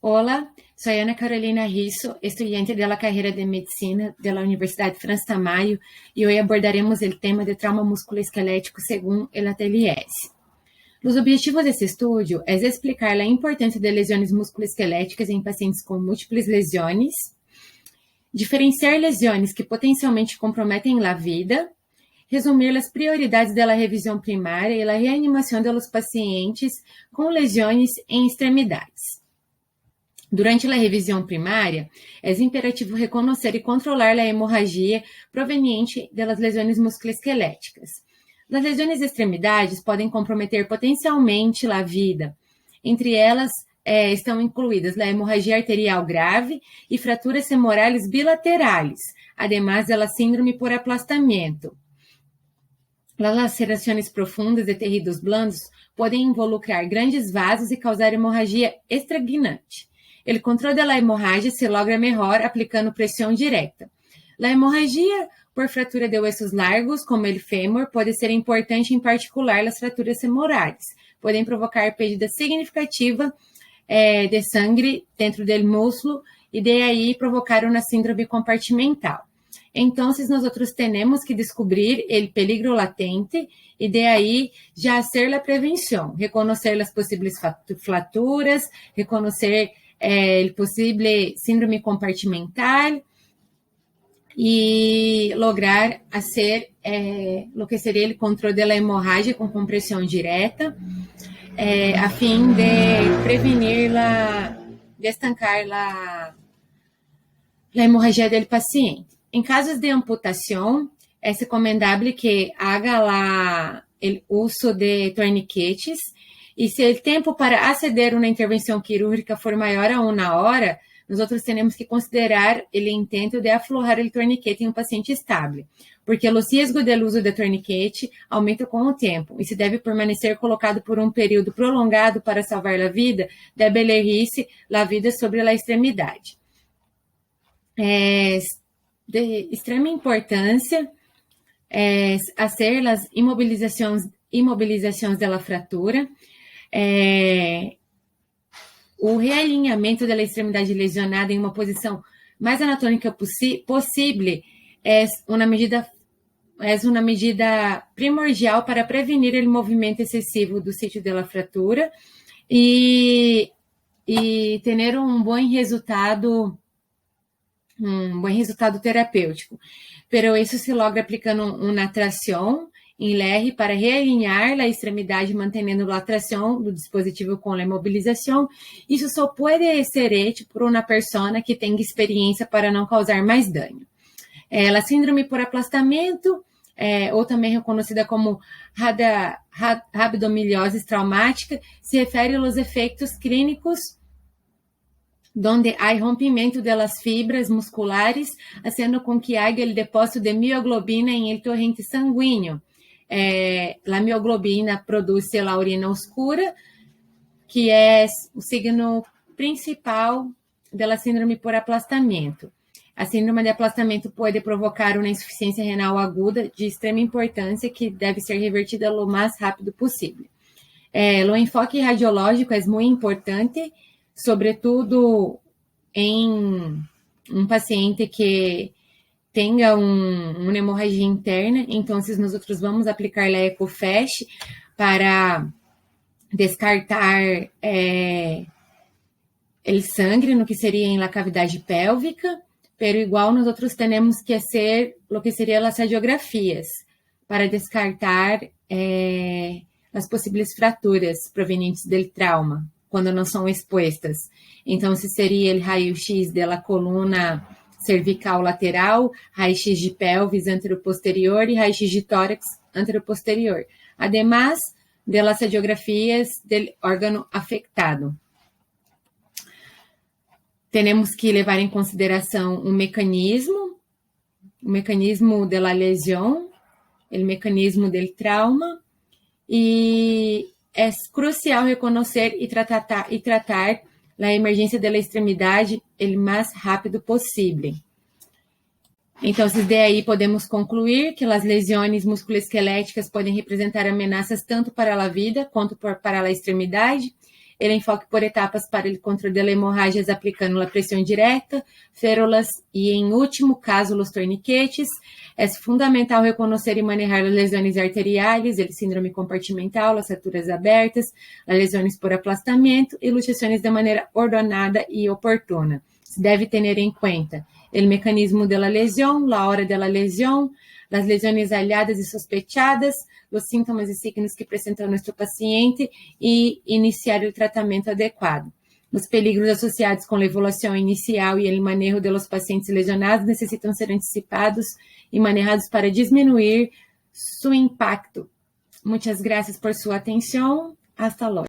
Hola, soy Ana Carolina Risso, estudiante de la carrera de Medicina de la Universidad Franz Tamayo, y hoy abordaremos el tema de trauma musculoesquelético según el Atelier S. Los objetivos de este estudio es explicar la importancia de lesiones musculoesqueléticas em pacientes com múltiples lesiones, diferenciar lesiones que potencialmente comprometem a vida, resumir as prioridades da revisão primária e a reanimação dos pacientes com lesões em extremidades. Durante a revisão primária, é imperativo reconhecer e controlar a hemorragia proveniente das lesões musculoesqueléticas. As lesões de extremidades podem comprometer potencialmente a vida. Entre elas, estão incluídas a hemorragia arterial grave e fraturas femorais bilaterais, además da síndrome por aplastamento. As lacerações profundas de tecidos blandos podem involucrar grandes vasos e causar hemorragia extraguinante. O controle da hemorragia se logra melhor aplicando pressão direta. A hemorragia por fratura de ossos largos, como o fêmur, pode ser importante, em particular as fraturas femorais. Podem provocar perda significativa de sangue dentro do músculo e de aí provocar uma síndrome compartimental. Então, nós temos que descobrir o peligro latente e de aí já fazer a prevenção, reconhecer as possíveis fraturas, reconhecer o possível síndrome compartimental e lograr fazer o que seria o controle da hemorragia com compressão direta, a fim de prevenir de estancar a hemorragia do paciente. Em casos de amputação, é recomendável que haga o uso de torniquetes e se o tempo para aceder a uma intervenção quirúrgica for maior a 1 hora, nós temos que considerar o intento de aflojar o torniquete em um paciente estável, porque o risco do uso de torniquete aumenta com o tempo e se deve permanecer colocado por um período prolongado para salvar a vida, deve elegir-se a vida sobre a extremidade. De extrema importância fazer as imobilizações da fratura, o realinhamento da extremidade lesionada em uma posição mais anatômica possível é uma medida primordial para prevenir o movimento excessivo do sítio da fratura e ter um bom resultado terapêutico. Pero isso se logra aplicando uma tração em LR para realinhar a extremidade, mantendo a tração do dispositivo com a imobilização. Isso só pode ser hecho por uma pessoa que tenha experiência para não causar mais dano. A síndrome por aplastamento, ou também reconhecida como rabdomiliose traumática, se refere aos efeitos clínicos onde há rompimento das fibras musculares, fazendo com que haja o depósito de mioglobina em el torrente sanguíneo. A mioglobina produz a urina oscura, que é o signo principal da síndrome por aplastamento. A síndrome de aplastamento pode provocar uma insuficiência renal aguda de extrema importância que deve ser revertida o mais rápido possível. O enfoque radiológico é muito importante, sobretudo em um paciente que tenha uma hemorragia interna. Então, nós vamos aplicar a EcoFast para descartar o sangue no que seria em la cavidade pélvica, pero igual nós temos que fazer o que seria as radiografias para descartar as possíveis fraturas provenientes do trauma, quando não são expostas. Então, se seria o raio-x da coluna cervical lateral, raio-x de pelvis anteroposterior e raio-x de tórax anteroposterior, además de las radiografias do órgão afetado. Temos que levar em consideração o mecanismo da lesão, o mecanismo do trauma, e é crucial reconhecer e tratar a emergência da extremidade o mais rápido possível. Então, daí podemos concluir que as lesões musculoesqueléticas podem representar ameaças tanto para a vida quanto para a extremidade. el enfoque por etapas para o controle de hemorragias aplicando a pressão direta, férulas e, em último caso, os torniquetes. É fundamental reconhecer e manejar as lesões arteriais, o síndrome compartimental, as fraturas abertas, as lesões por aplastamento e luxações de maneira ordenada e oportuna. Se deve ter em conta o mecanismo da lesão, a hora da lesão, as lesões aliadas e sospechadas, os sintomas e signos que apresenta nosso paciente e iniciar o tratamento adequado. Os peligros associados com a evolução inicial e o manejo dos pacientes lesionados necessitam ser antecipados e manejados para diminuir seu impacto. Muitas graças por sua atenção. Hasta luego.